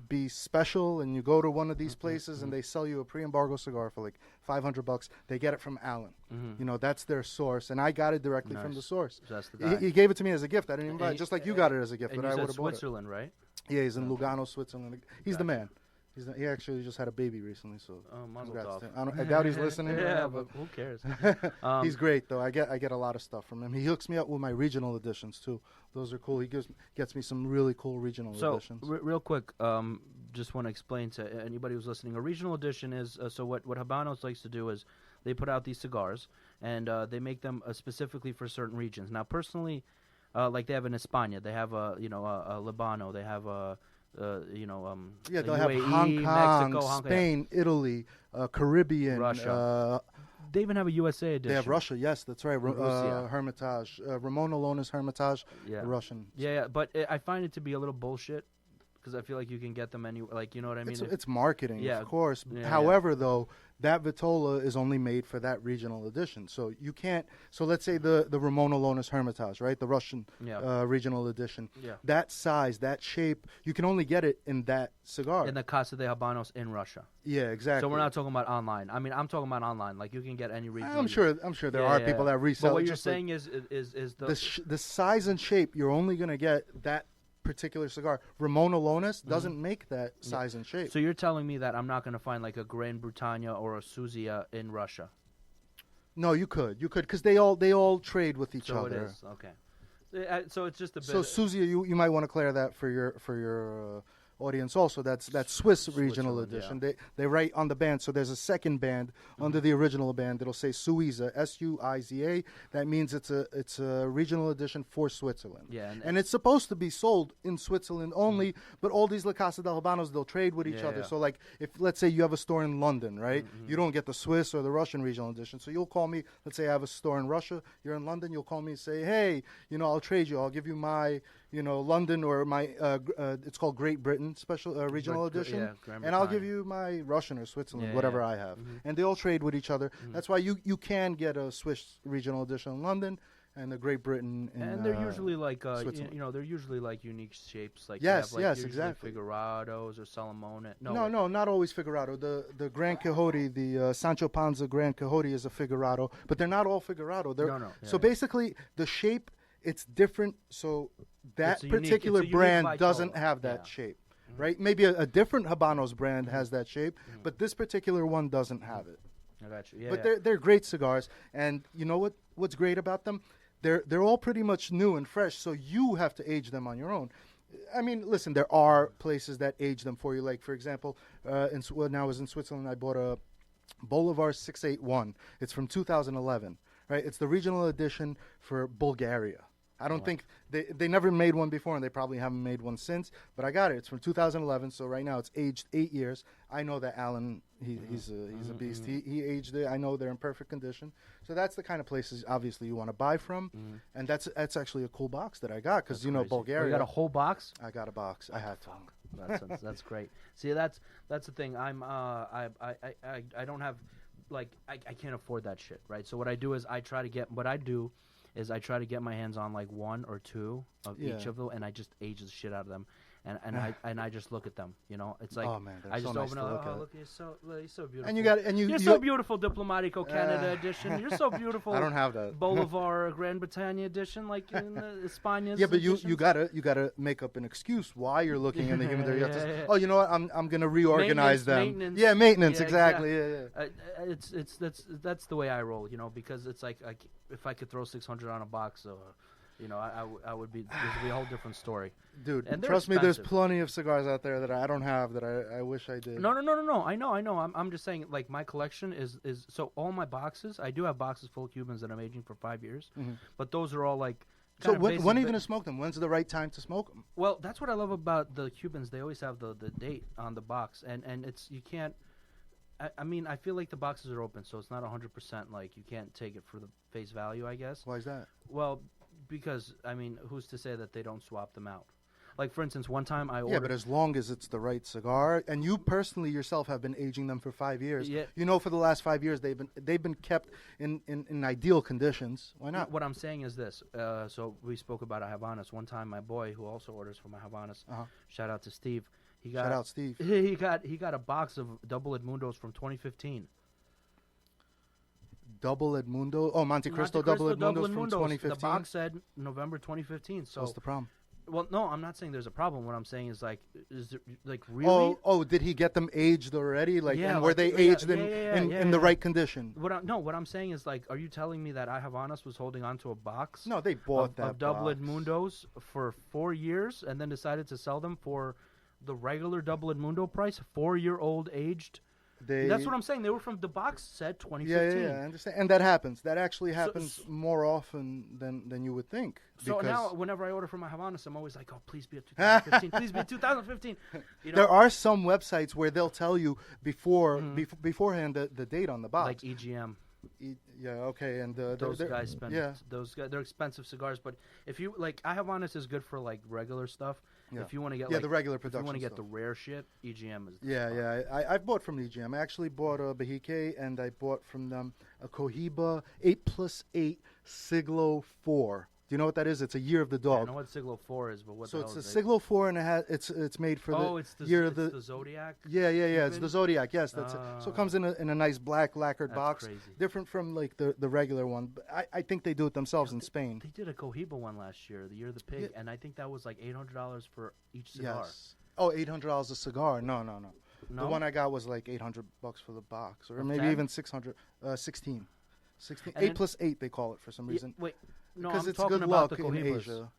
be special, and you go to one of these places and they sell you a pre-embargo cigar for like $500, they get it from Alan. You know, that's their source, and I got it directly from the source. So that's the guy. He gave it to me as a gift. I didn't even buy it, just like you got it as a gift. And But you I said would have bought it. Switzerland, right? Yeah, he's in Lugano, Switzerland. He's the man. He actually just had a baby recently, so Mazel congrats tov. to him. I doubt he's listening. Yeah, but who cares? He's great though. I get a lot of stuff from him. He hooks me up with my regional editions too. Those are cool. He gets me some really cool regional editions. So real quick, just want to explain to anybody who's listening. A regional edition is what Habanos likes to do is they put out these cigars and they make them specifically for certain regions. Now, personally, like they have in España, they have a Libano, they have a yeah, they'll UAE, have Hong Kong, Mexico, Spain, Italy, Caribbean, Russia. They even have a USA edition. They have Russia. Yes, that's right. Russia. Hermitage, Ramon Alonis Hermitage, Yeah. the Russian. Yeah, but I find it to be a little bullshit because I feel like you can get them anywhere. Like, you know what I mean? It's marketing, Yeah. of course. Yeah, However, though, that Vitola is only made for that regional edition. So you can't. So let's say the Ramon Alonis Hermitage, right? The Russian regional edition. Yeah. That size, that shape, you can only get it in that cigar. in the Casa de Habanos in Russia. Yeah, exactly. So we're not talking about online. I mean, I'm talking about online. Like, you can get any regional. I'm sure there are people that resell. But what it, you're just like saying is the size and shape. You're only gonna get that particular cigar. Ramon Alonis doesn't make that size and shape. So you're telling me that I'm not going to find like a Gran Bretaña or a Suzia in Russia? No, you could, because they all trade with each So other. it is okay. So it's just a bit. So Susie, you might want to clear that for your audience also. That's Swiss regional Switzerland, edition. yeah. They write on the band, so there's a second band under the original band. It'll say Suiza, Suiza. That means it's a regional edition for Switzerland. Yeah, and it's supposed to be sold in Switzerland only. But all these La Casa del Habanos, they'll trade with each other. Yeah. So like, if let's say you have a store in London, right? You don't get the Swiss or the Russian regional edition. So you'll call me. Let's say I have a store in Russia. You're in London. You'll call me and say, hey, I'll trade you. I'll give you my London or my it's called Great Britain special regional edition, and I'll give you my Russian or Switzerland, whatever I have, and they all trade with each other. That's why you can get a Swiss regional edition in London and the Great Britain in and they're usually like Switzerland. they're usually like unique shapes, like yes, they have, like, yes, usually exactly. Figurados or Salomone. No, not always Figurado. The Gran Quixote, the Sancho Panza Gran Quixote is a Figurado, but they're not all Figurado. So basically, the shape, it's different. So that particular brand doesn't have that shape, right? Maybe a different Habanos brand has that shape, but this particular one doesn't have it. I got you. Yeah, but they're great cigars, and you know what's great about them? They're all pretty much new and fresh, so you have to age them on your own. I mean, listen, there are places that age them for you. Like, for example, when I was in Switzerland, I bought a Bolivar 681. It's from 2011, right? It's the regional edition for Bulgaria. I don't think they never made one before, and they probably haven't made one since. But I got it. It's from 2011, so right now it's aged 8 years. I know that Alan, he's a beast. He aged it. I know they're in perfect condition. So that's the kind of places, obviously, you want to buy from. And that's actually a cool box that I got because Bulgaria. You got a whole box? I got a box. I had to. That's great. See, that's the thing. I don't have, like, I can't afford that shit, right? So what I do is I try to get my hands on like one or two of each of them, and I just age the shit out of them, and I just look at them. It's like, oh man, I just so open nice up. Oh, look, you're so beautiful. And you're so beautiful, Diplomatico Canada edition. You're so beautiful. I don't have that. Bolivar Gran Bretagne edition, like in the España's. Yeah, but you gotta make up an excuse why you're looking in the humidor. Oh, you know what? I'm gonna reorganize them. Maintenance. Yeah, maintenance. Exactly. Yeah. That's the way I roll. Because it's like if I could throw 600 on a box, I would be. This would be a whole different story. Dude, and trust me, there's plenty of cigars out there that I don't have that I wish I did. No. I know. I'm just saying, like, my collection is so all my boxes. I do have boxes full of Cubans that I'm aging for 5 years, but those are all like. So when are you going to smoke them? When's the right time to smoke them? Well, that's what I love about the Cubans. They always have the date on the box, and it's you can't. I mean, I feel like the boxes are open, so it's not 100%. Like, you can't take it for the face value, I guess. Why is that? Well, because I mean, who's to say that they don't swap them out? Like, for instance, one time I ordered... Yeah, but as long as it's the right cigar, and you personally yourself have been aging them for 5 years. Yeah. For the last 5 years they've been kept in ideal conditions. Why not? What I'm saying is this. So we spoke about a Havanas. One time, my boy, who also orders from a Havanas, shout out to Steve. Shout out Steve. He got a box of Double Edmundos from 2015. Double Edmundo? Oh, Monte Cristo Double Edmundos from 2015? The box said November 2015. So what's the problem? Well, no, I'm not saying there's a problem. What I'm saying is, like, is there, like, really? Oh, did he get them aged already? Like, and were they aged in the right condition? What I'm saying is, like, are you telling me that I Havanas was holding on to a box? No, they bought of Double Edmundos for 4 years and then decided to sell them for the regular Double Edmundo price, 4-year-old aged. That's what I'm saying. They were from the box said 2015. Yeah, I understand. And that happens. That actually happens more often than you would think. So now, whenever I order from my Havanas, I'm always like, oh, please be a 2015. Please be a 2015. There are some websites where they'll tell you beforehand the date on the box. Like EGM. Yeah, okay. And those guys spend they're expensive cigars, but if you like, I Havanas is good for like regular stuff. Yeah. If you want to get the regular production, if you want to get the rare shit, EGM is. I bought from EGM. I actually bought a Bahique, and I bought from them a Cohiba 8+8 Siglo 4. Do you know what that is? It's a year of the dog. I know what Siglo 4 is, but what the hell is it? So it's a Siglo 4, and it's made for the year of the Zodiac? Yeah. It's the Zodiac, yes. That's it. So it comes in a nice black lacquered box. Crazy. Different from like the regular one. But I think they do it themselves in Spain. They did a Cohiba one last year, the year of the pig, and I think that was like $800 for each cigar. Yes. Oh, $800 a cigar. No. The one I got was like $800 for the box, or maybe even 600, 16. 8+8 they call it for some reason. Wait. No, because I'm it's talking good about luck the in Cohibas. Asia.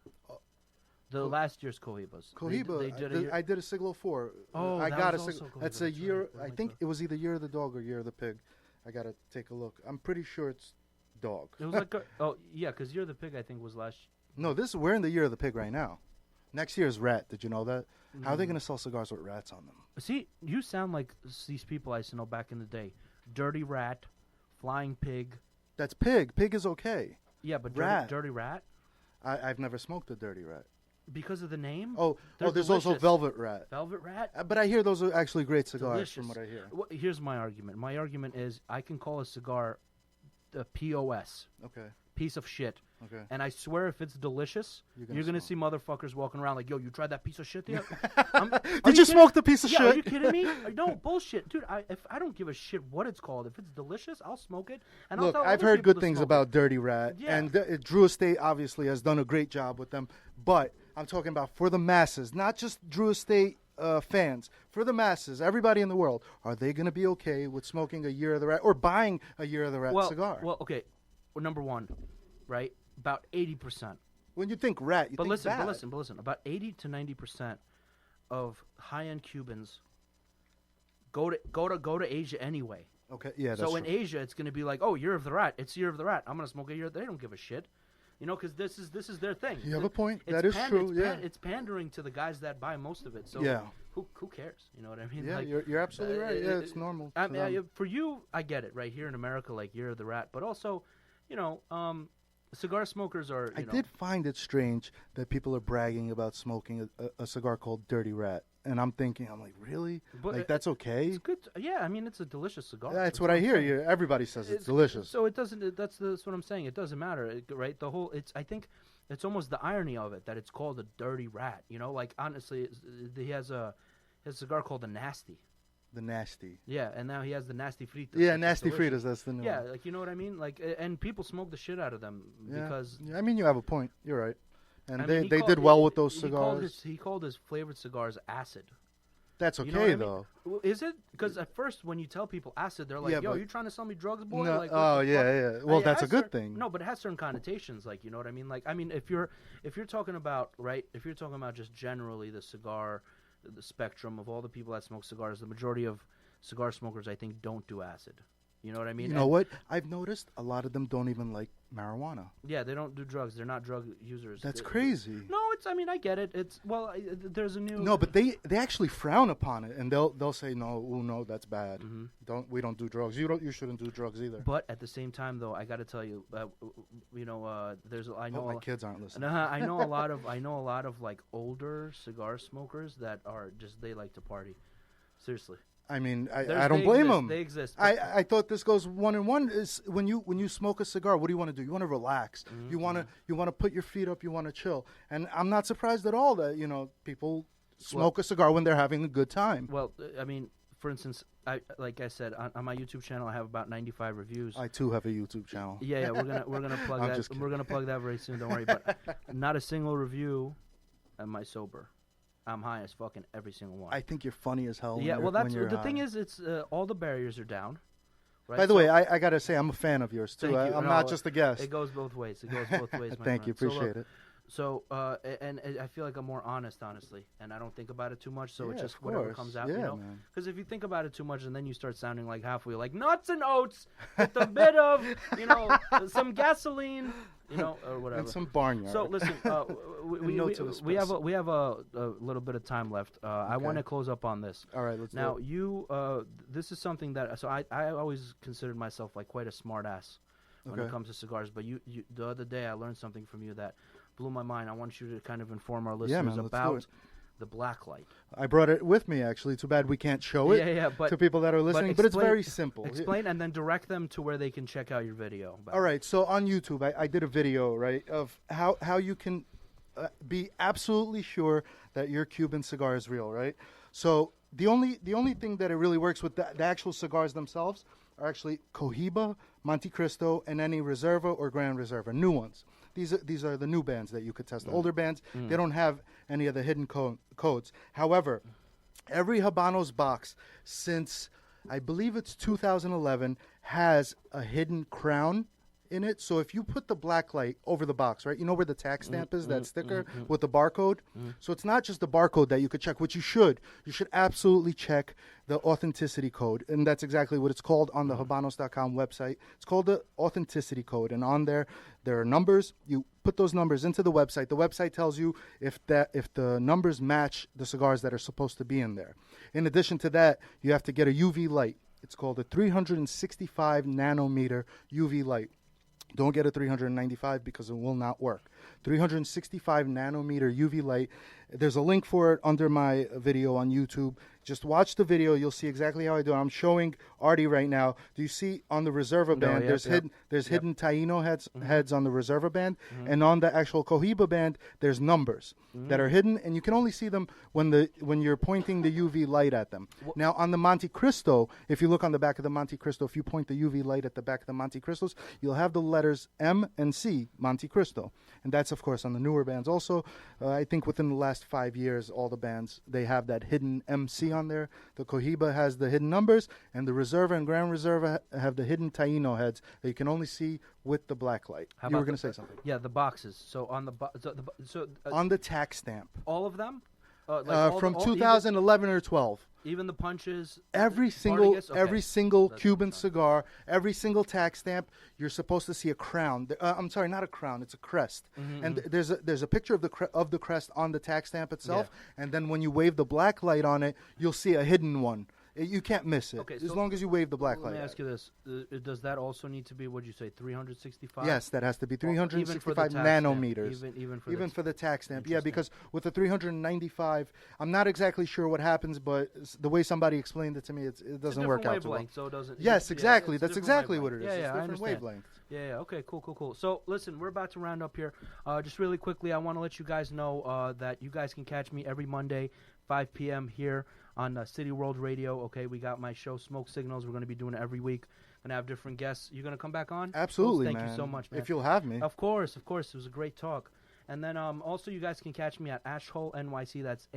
The last year's Cohibas. Cohiba. I did a Siglo 4. Oh, I that got was a also Siglo. Cohiba, That's a that's year. right. I think it was either Year of the Dog or Year of the Pig. I gotta take a look. I'm pretty sure it's dog. It was like because Year of the Pig I think was last. No, we're in the Year of the Pig right now. Next year is rat. Did you know that? How are they gonna sell cigars with rats on them? See, you sound like these people I used to know back in the day. Dirty rat, flying pig. That's pig. Pig is okay. Yeah, but Rat. dirty rat I've never smoked a dirty rat. because of the name. Oh, They're there's also delicious. velvet rat. Velvet rat. But I hear those are actually great cigars Delicious. from what I hear. Here's my argument. My argument is I can call a cigar a POS, Okay. piece of shit. Okay. And I swear if it's delicious, You're you're gonna gonna see motherfuckers walking around like, yo, you tried that piece of shit yet? Did you smoke the piece of Yeah, shit? are you kidding me? No, bullshit. Dude, if I don't give a shit what it's called. If it's delicious, I'll smoke it. And Look, I'll tell I've other heard people good to things smoke about Dirty Rat, Yeah. and Drew Estate obviously has done a great job with them. But I'm talking about for the masses, not just Drew Estate fans. For the masses, everybody in the world, are they going to be okay with smoking a Year of the Rat or buying a Year of the Rat cigar? Well, okay. Well, number one, right? About 80%. When you think rat, you But think listen, bad. but listen. About 80 to 90% of high-end Cubans go to Asia anyway. Okay, yeah, that's So true. in Asia, it's going to be like, oh, Year of the Rat. It's Year of the Rat. I'm going to smoke a Year. They don't give a shit, you know, because this is their thing. You have a point. It's That is true. it's pandering to the guys that buy most of it. So Yeah. who cares? You know what I mean? Yeah, Like, you're absolutely right. Yeah, it's normal. I to mean, them. for you, I get it. Right here in America, like Year of the Rat, but also, you know, cigar smokers are. I did find it strange that people are bragging about smoking a cigar called Dirty Rat, and I'm like, really? But like that's okay? It's good. Yeah, I mean, it's a delicious cigar. That's what I hear. saying. Everybody says it's delicious. So it doesn't. That's what I'm saying. It doesn't matter, right? The whole. I think it's almost the irony of it that it's called a Dirty Rat. You know, like honestly, he has a cigar called the Nasty. The Nasty. Yeah, and now he has the Nasty Fritas. Yeah, which is Nasty delicious. Fritas. That's the new Yeah, one. like you know what I mean. Like, and people smoke the shit out of them because. Yeah, I mean, you have a point. You're right. And I mean, they did well with those He called, cigars. he called his flavored cigars acid. That's You know okay, what I mean? though. Well, is it? Because at first, when you tell people acid, they're like, Yeah, "Yo, but- you trying to sell me drugs, boy?" No, Like, what oh, the yeah, fuck? yeah. Well, It that's a has good certain- thing. No, but it has certain connotations, like you know what I mean. Like, I mean, if you're talking about right, if you're talking about just generally the cigar, the spectrum of all the people that smoke cigars, the majority of cigar smokers, I think, don't do acid. You know what I mean? You know what? I've noticed a lot of them don't even like marijuana. Yeah, they don't do drugs. They're not drug users. That's They- crazy. No, I mean, I get it. It's there's a new. No, but they actually frown upon it, and they'll say no, that's bad. Mm-hmm. We don't do drugs. You shouldn't do drugs either. But at the same time, though, I got to tell you, there's I know Hope my a- kids aren't listening. I know a lot of like older cigar smokers that are just they like to party. Seriously, I mean, I There's- don't they blame exist. them. They exist. I thought this goes one in one. Is when you smoke a cigar, what do you want to do? You want to relax. Mm-hmm. You want to put your feet up. You want to chill. And I'm not surprised at all that people smoke a cigar when they're having a good time. Well, I mean, for instance, like I said on my YouTube channel, I have about 95 reviews. I too have a YouTube channel. Yeah, we're gonna plug I'm that. just kidding. We're gonna plug that very soon. Don't worry. But not a single review am I sober. I'm high as fucking every single one. I think you're funny as hell. Yeah, when well, you're, that's when you're the thing high. is, it's all the barriers are down. Right? By the So- way, I gotta say I'm a fan of yours too. Thank you. I'm No, not just a guest. It goes both ways. It goes both ways. My Thank you. friend. So, Appreciate it. So, and I feel like I'm more honest, honestly, and I don't think about it too much. So it's Yeah, just of whatever course. comes out, Yeah, you know. man. Because if you think about it too much, and then you start sounding like halfway like nuts and oats with a bit of, some gasoline, or whatever. And some barnyard. So listen, no to we have espresso. a little bit of time left. I want to close up on this. All right, let's Now do it. this is something that I always considered myself like quite a smart ass when it Okay. comes to cigars. But you the other day I learned something from you that blew my mind. I want you to kind of inform our Yeah, listeners man, let's do about it. the black light. I brought it with me actually. Too bad we can't show it Yeah, but to people that are listening. But, it's explain- very simple. Explain and then direct them to where they can check out your video. about All right, so on YouTube, I did a video, right, of how you can be absolutely sure that your Cuban cigar is real, right? So the only thing that it really works with the actual cigars themselves are actually Cohiba, Monte Cristo, and any Reserva or Grand Reserva, new ones. These are the new bands that you could test. The older bands, they don't have any of the hidden codes. However, every Habanos box since I believe it's 2011 has a hidden crown in it. So if you put the black light over the box, right, you know where the tax stamp is, that sticker with the barcode? So it's not just the barcode that you could check, which you should. You should absolutely check the authenticity code. And that's exactly what it's called on the Habanos.com website. It's called the authenticity code. And on there are numbers. You put those numbers into the website. The website tells you if the numbers match the cigars that are supposed to be in there. In addition to that, you have to get a UV light. It's called a 365 nanometer UV light. Don't get a 395 because it will not work. 365 nanometer UV light. There's a link for it under my video on YouTube. Just watch the video. You'll see exactly how I do it. I'm showing Artie right now. Do you see on the Reserva band? There's hidden Taino heads on the Reserva band, and on the actual Cohiba band, there's numbers that are hidden, and you can only see them when you're pointing the UV light at them. Now on the Monte Cristo, if you look on the back of the Monte Cristo, if you point the UV light at the back of the Monte Cristos, you'll have the letters M and C, Monte Cristo, and that's of course on the newer bands also. I think within the last 5 years, all the bands they have that hidden MC on there. The Cohiba has the hidden numbers, and the Reserva and Grand Reserva have the hidden Taino heads that you can only see with the black light. You were going to say something. Yeah, the boxes. So on the on the tax stamp, all of them, from 2011 or 12. Even the punches. Every single Cuban cigar, every single tax stamp, you're supposed to see a crown. I'm sorry, not a crown. It's a crest. And there's a picture of the crest on the tax stamp itself. Yeah. And then when you wave the black light on it, you'll see a hidden one. You can't miss it, as long as you wave the black light. Let me ask you this. Does that also need to be, what did you say, 365? Yes, that has to be 365 nanometers. Even for the tax stamp. Yeah, because with the 395, I'm not exactly sure what happens, but the way somebody explained it to me, it doesn't work out too well. So it doesn't, yes, exactly. That's exactly what it is. Yeah, it's different I understand. wavelength. Yeah, okay, cool. So, listen, we're about to round up here. Just really quickly, I want to let you guys know that you guys can catch me every Monday, 5 p.m. here on City World Radio. Okay, we got my show, Smoke Signals. We're going to be doing it every week. Going to have different guests. You going to come back on? Absolutely, Thank you so much, man. If you'll have me. Of course. It was a great talk. And then also you guys can catch me at ashholenyc. That's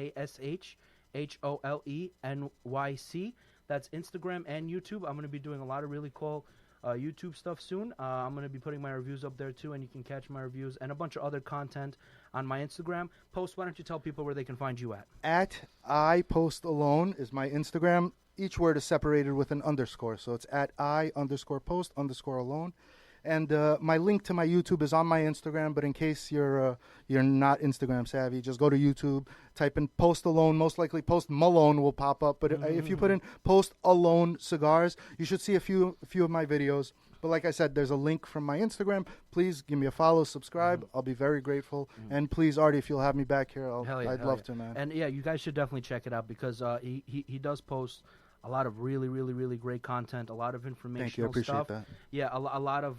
ASHHOLENYC. That's Instagram and YouTube. I'm going to be doing a lot of really cool YouTube stuff soon. I'm going to be putting my reviews up there too, and you can catch my reviews and a bunch of other content on my Instagram. Post, why don't you tell people where they can find you at? At @IPostAlone is my Instagram. Each word is separated with an underscore, so it's at @I_post_alone. And my link to my YouTube is on my Instagram, but in case you're not Instagram savvy, just go to YouTube, type in Post Alone. Most likely Post Malone will pop up, but if you put in Post Alone Cigars, you should see a few of my videos. But like I said, there's a link from my Instagram. Please give me a follow, subscribe. I'll be very grateful. And please, Artie, if you'll have me back here, I'd love to, man. And yeah, you guys should definitely check it out because he does post a lot of really, really, really great content, a lot of informational Thank you. I appreciate stuff. That. Yeah, a lot of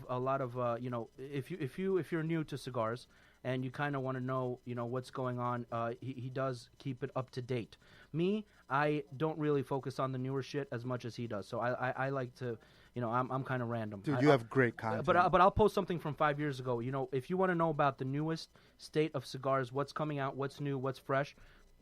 you know, if you're new to cigars and you kind of want to know, you know, what's going on, he does keep it up to date. Me, I don't really focus on the newer shit as much as he does. So I like to, you know, I'm kind of random. Dude, you have great content. But I'll post something from 5 years ago. You know, if you want to know about the newest state of cigars, what's coming out, what's new, what's fresh,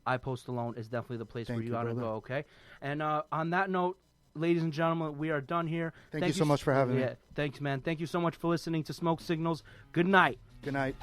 iPostAlone is definitely the place where you ought to go, okay? And on that note, ladies and gentlemen, we are done here. Thank you so much for having me. Thanks, man. Thank you so much for listening to Smoke Signals. Good night. Good night.